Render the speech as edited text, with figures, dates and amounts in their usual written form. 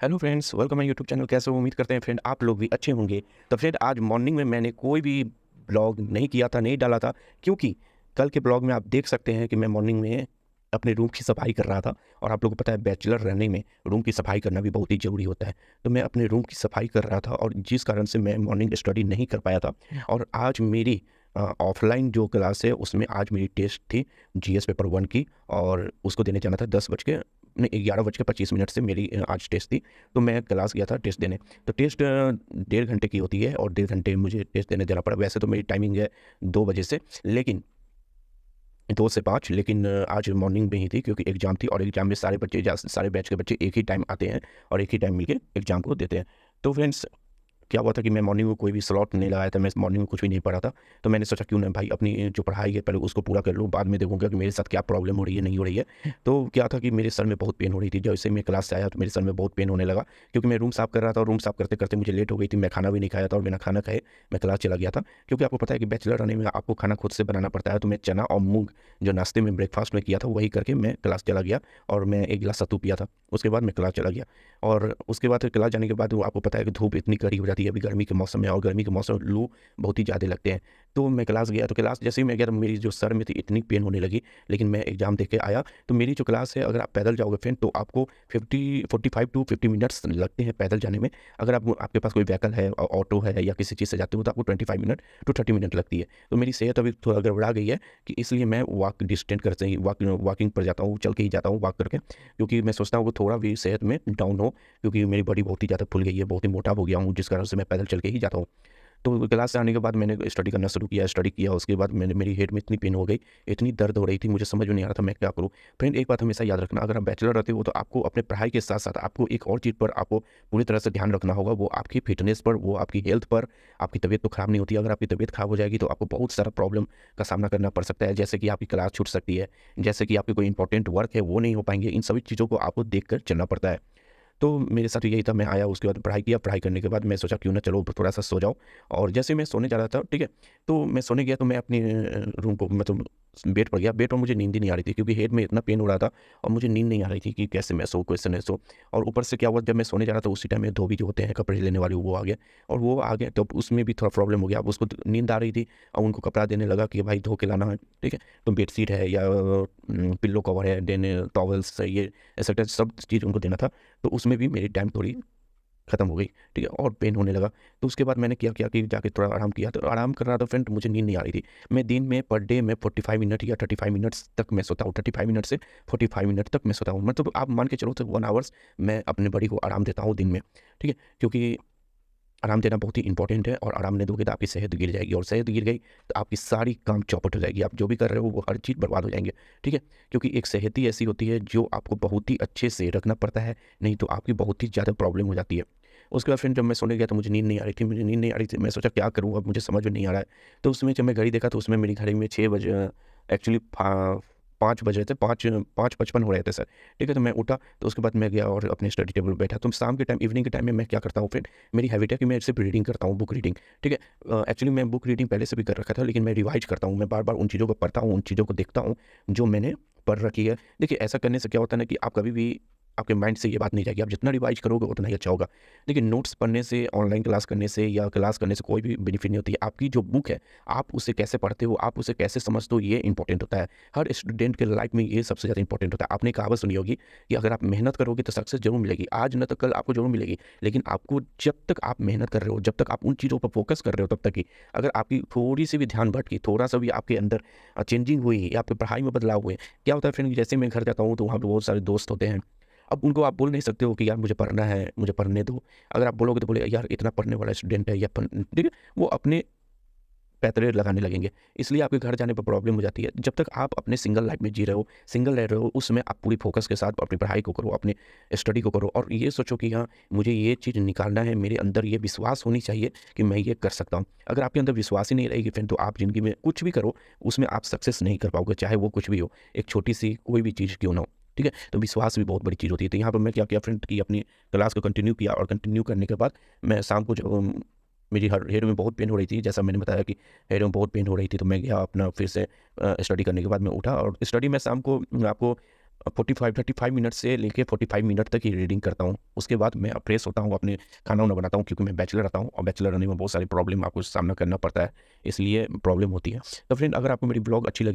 Hello friends, welcome my YouTube channel. कैसे हो? उम्मीद करते हैं फ्रेंड आप लोग भी अच्छे होंगे। तो फ्रेंड आज मॉर्निंग में मैंने कोई भी ब्लॉग नहीं किया था, नहीं डाला था, क्योंकि कल के ब्लॉग में आप देख सकते हैं कि मैं मॉर्निंग में अपने रूम की सफाई कर रहा था। और आप लोगों को पता है बैचलर रहने में रूम की सफाई करना भी बहुत ही ज़रूरी होता है। तो मैं अपने रूम की सफाई कर रहा था और जिस कारण से मैं मॉर्निंग स्टडी नहीं कर पाया था। और आज मेरी ऑफलाइन जो क्लास है उसमें आज मेरी टेस्ट थी जीएस पेपर 1 की। और उसको देने जाना था 10 बज के नहीं 11:25 से मेरी आज टेस्ट थी। तो मैं क्लास गया था टेस्ट देने। तो टेस्ट 1.5 घंटे की होती है और 1.5 घंटे मुझे टेस्ट देने जाना पड़ा। वैसे तो मेरी टाइमिंग है 2 बजे से, लेकिन 2 से 5, लेकिन आज मॉर्निंग में ही थी क्योंकि एग्ज़ाम थी। और एग्ज़ाम में सारे बैच के बच्चे एक ही टाइम आते हैं और एक ही टाइम मिलके एग्ज़ाम को देते हैं। तो फ्रेंड्स क्या हुआ था कि मैं मॉर्निंग में कोई भी स्लॉट नहीं लगाया था, मैं मॉर्निंग में कुछ भी नहीं पढ़ा था। तो मैंने सोचा क्यों ना भाई अपनी जो पढ़ाई है पहले उसको पूरा कर लूँ, बाद में देखूँगा कि मेरे साथ क्या प्रॉब्लम हो रही है नहीं हो रही है। तो क्या था कि मेरे सर में बहुत पेन हो रही थी। जैसे मैं क्लास से आया तो मेरे सर में बहुत पेन होने लगा, क्योंकि मैं रूम साफ़ कर रहा था और रूम साफ़ करते करते मुझे लेट हो गई थी। मैं खाना भी नहीं खाया था और बिना खाना खाए मैं क्लास चला गया था। क्योंकि आपको पता है कि बैचलर रहने में आपको खाना खुद से बनाना पड़ता है। तो मैं चना और मूँग जो नाश्ते में ब्रेकफास्ट में किया था वही करके मैं क्लास चला गया और मैं एक गिलास सत्तू पिया था। उसके बाद मैं क्लास चला गया। और उसके बाद फिर क्लास जाने के बाद वो आपको पता है कि धूप इतनी कड़ी हो जाती है अभी गर्मी के मौसम में, और गर्मी के मौसम में लू बहुत ही ज़्यादा लगते हैं। तो मैं क्लास गया, तो क्लास जैसे ही मैं गया तो मेरी जो सर में थी इतनी पेन होने लगी। लेकिन मैं एग्ज़ाम दे के आया। तो मेरी जो क्लास है, अगर आप पैदल जाओगे फ्रेंड तो आपको 45 टू 50 मिनट्स लगते हैं पैदल जाने में। अगर आपके पास कोई व्हीकल है, ऑटो है या किसी चीज़ से जाते हो तो आपको 25 मिनट टू 30 मिनट लगती है। तो मेरी सेहत अभी थोड़ा गड़बड़ा गई है कि इसलिए मैं वॉक डिस्टेंस करते ही वॉकिंग पर जाता हूँ, चल के ही जाता हूँ वॉक करके। क्योंकि मैं सोचता हूँ कि थोड़ा भी सेहत में डाउन हो, क्योंकि मेरी बॉडी बहुत ही ज़्यादा फूल गई है, बहुत ही मोटा हो गया हूँ, जिस कारण से मैं पैदल चल के ही जाता हूँ। तो क्लास से आने के बाद मैंने स्टडी करना शुरू किया, स्टडी किया। उसके बाद मेरी हेड में इतनी पेन हो गई, इतनी दर्द हो रही थी, मुझे समझ में नहीं आ रहा था मैं क्या करूँ। फ्रेंड एक बात हमेशा याद रखना, अगर आप बैचलर रहते हो तो आपको अपने पढ़ाई के साथ-साथ आपको एक और चीज़ पर आपको पूरी तरह से ध्यान रखना होगा, वो आपकी फ़िटनेस पर, वो आपकी हेल्थ पर। आपकी तबीयत तो खराब नहीं होती, अगर आपकी तबीयत खराब हो जाएगी तो आपको बहुत सारा प्रॉब्लम का सामना करना पड़ सकता है। जैसे कि आपकी क्लास छूट सकती है, जैसे कि आपकी कोई इंपॉर्टेंट वर्क है वो नहीं हो पाएँगे। इन सभी चीज़ों को आपको देख कर चलना पड़ता है। तो मेरे साथ यही था, मैं आया उसके बाद पढ़ाई किया, पढ़ाई करने के बाद मैं सोचा क्यों ना चलो थोड़ा-सा सो जाऊँ। और जैसे मैं सोने जा रहा था, ठीक है? तो मैं सोने गया तो मैं अपने रूम को मतलब बेड पर गया, बेड पर मुझे नींद ही नहीं आ रही थी क्योंकि हेड में इतना पेन हो रहा था और मुझे नींद नहीं आ रही थी कि कैसे मैं सोऊँ, कैसे नहीं सोऊँ। और ऊपर से क्या हुआ, जब मैं सोने जा रहा था उसी टाइम में धोबी जो होते हैं कपड़े लेने वाले वो आ गए। और वो आ गए तो उसमें भी थोड़ा प्रॉब्लम हो गया। अब उसको नींद आ रही थी और उनको कपड़ा देने लगा कि भाई धो के लाना है, ठीक है? तो बेडशीट है या पिल्लो कवर है, देन टॉवल्स है, ये एक्सेट्रा सब चीज़ उनको देना था। तो उसमें भी मेरी टाइम थोड़ी खत्म हो गई, ठीक है? और पेन होने लगा। तो उसके बाद मैंने क्या किया कि जाके थोड़ा आराम किया, तो आराम कर रहा था फ्रेंड, मुझे नींद नहीं आ रही थी। मैं दिन में पर डे में 45 मिनट या 35 मिनट्स तक मैं सोता हूँ, 35 मिनट से 45 मिनट तक मैं सोता हूँ। मतलब आप मान के चलो तो 1 आवर्स मैं अपने बॉडी को आराम देता हूँ दिन में, ठीक है? क्योंकि आराम देना बहुत ही इंपॉर्टेंट है, और आराम नहीं दोगे तो आपकी सेहत गिर जाएगी, और सेहत गिर गई तो आपकी सारी काम चौपट हो जाएगी। आप जो भी कर रहे हो वो हर चीज़ बर्बाद हो जाएँगे, ठीक है? क्योंकि एक सेहत ही ऐसी होती है जो आपको बहुत ही अच्छे से रखना पड़ता है, नहीं तो आपकी बहुत ही ज़्यादा प्रॉब्लम हो जाती है। उसके बाद फिर जब मैं सोने गया तो मुझे नींद नहीं आ रही थी, मैं सोचा क्या करूँ अब, मुझे समझ में नहीं आ रहा है। तो उसमें जब मैं घड़ी देखा तो उसमें मेरी घड़ी में 6 बजे एक्चुअली 5 बज रहे थे, 5:55 हो रहे थे सर, ठीक है? तो मैं उठा, तो उसके बाद मैं गया और अपने स्टडी टेबल पे बैठा। तो शाम के टाइम, इवनिंग के टाइम में मैं क्या करता हूँ फिर, मेरी हैबिट है कि मैं सिर्फ़ रीडिंग करता हूँ, बुक रीडिंग, ठीक है? एक्चुअली मैं बुक रीडिंग पहले से भी कर रखा था, लेकिन मैं रिवाइज़ करता हूँ, मैं बार-बार उन चीज़ों को पढ़ता हूँ, उन चीज़ों को देखता हूँ, जो मैंने पढ़ रखी है। देखिए, ऐसा करने से क्या होता है ना कि आप कभी भी आपके माइंड से ये बात नहीं जाएगी, आप जितना रिवाइज़ करोगे उतना ही अच्छा होगा। देखिए, नोट्स पढ़ने से, ऑनलाइन क्लास करने से या क्लास करने से कोई भी बेनिफिट नहीं होती है। आपकी जो बुक है, आप उसे कैसे पढ़ते हो, आप उसे कैसे समझते हो, ये इंपॉर्टेंट होता है। हर स्टूडेंट के लाइफ़ में ये सबसे ज़्यादा इंपॉर्टेंट होता है। आपने कहावत सुनी होगी कि अगर आप मेहनत करोगे तो सक्सेस ज़रूर मिलेगी। आज न तो कल आपको ज़रूर मिलेगी, लेकिन आपको जब तक आप मेहनत कर रहे हो, जब तक आप उन चीज़ों पर फ़ोकस कर रहे हो तब तक ही। अगर आपकी थोड़ी-सी भी ध्यान भटकी, थोड़ा-सा भी आपके अंदर चेंजिंग हुई या आपकी पढ़ाई में बदलाव हुए, क्या होता है फ्रेंड, जैसे मैं घर जाता हूँ तो वहाँ पे बहुत सारे दोस्त होते हैं। अब उनको आप बोल नहीं सकते हो कि यार मुझे पढ़ना है, मुझे पढ़ने दो। अगर आप बोलोगे तो बोले यार इतना पढ़ने वाला स्टूडेंट है या ठीक है? वो अपने पैतरे लगाने लगेंगे। इसलिए आपके घर जाने पर प्रॉब्लम हो जाती है। जब तक आप अपने सिंगल लाइफ़ में जी रहे हो, सिंगल रह रहे हो, उस समय आप पूरी फ़ोकस के साथ अपनी पढ़ाई को करो, अपने स्टडी को करो, और ये सोचो कि हाँ, मुझे ये चीज़ निकालना है, मेरे अंदर ये विश्वास होनी चाहिए कि मैं ये कर सकता हूँ। अगर आपके अंदर विश्वास ही नहीं रहेगी फिर तो आप ज़िंदगी में कुछ भी करो, उसमें आप सक्सेस नहीं कर पाओगे, चाहे वो कुछ भी हो। एक छोटी-सी कोई भी चीज़ क्यों ना हो, ठीक है? तो विश्वास भी बहुत बड़ी चीज़ होती है। तो यहाँ पर मैं क्या किया फ्रेंड कि अपनी क्लास को कंटिन्यू किया, और कंटिन्यू करने के बाद मैं शाम को जब मेरी हर हेड में बहुत पेन हो रही थी, जैसा मैंने बताया कि हेड में बहुत पेन हो रही थी, तो मैं गया अपना फिर से स्टडी करने के बाद मैं उठा, और स्टडी में शाम को आपको 35 मिनट से लेके 45 मिनट तक ही रीडिंग करता हूँ। उसके बाद मैं फ्रेश होता हूँ, अपने खाना-वाना बनाता हूँ, क्योंकि मैं बैचलर रहता हूँ और बैचलर रहने में बहुत सारी प्रॉब्लम आपको सामना करना पड़ता है, इसलिए प्रॉब्लम होती है। तो फ्रेंड, अगर आपको मेरी ब्लॉग अच्छी लगी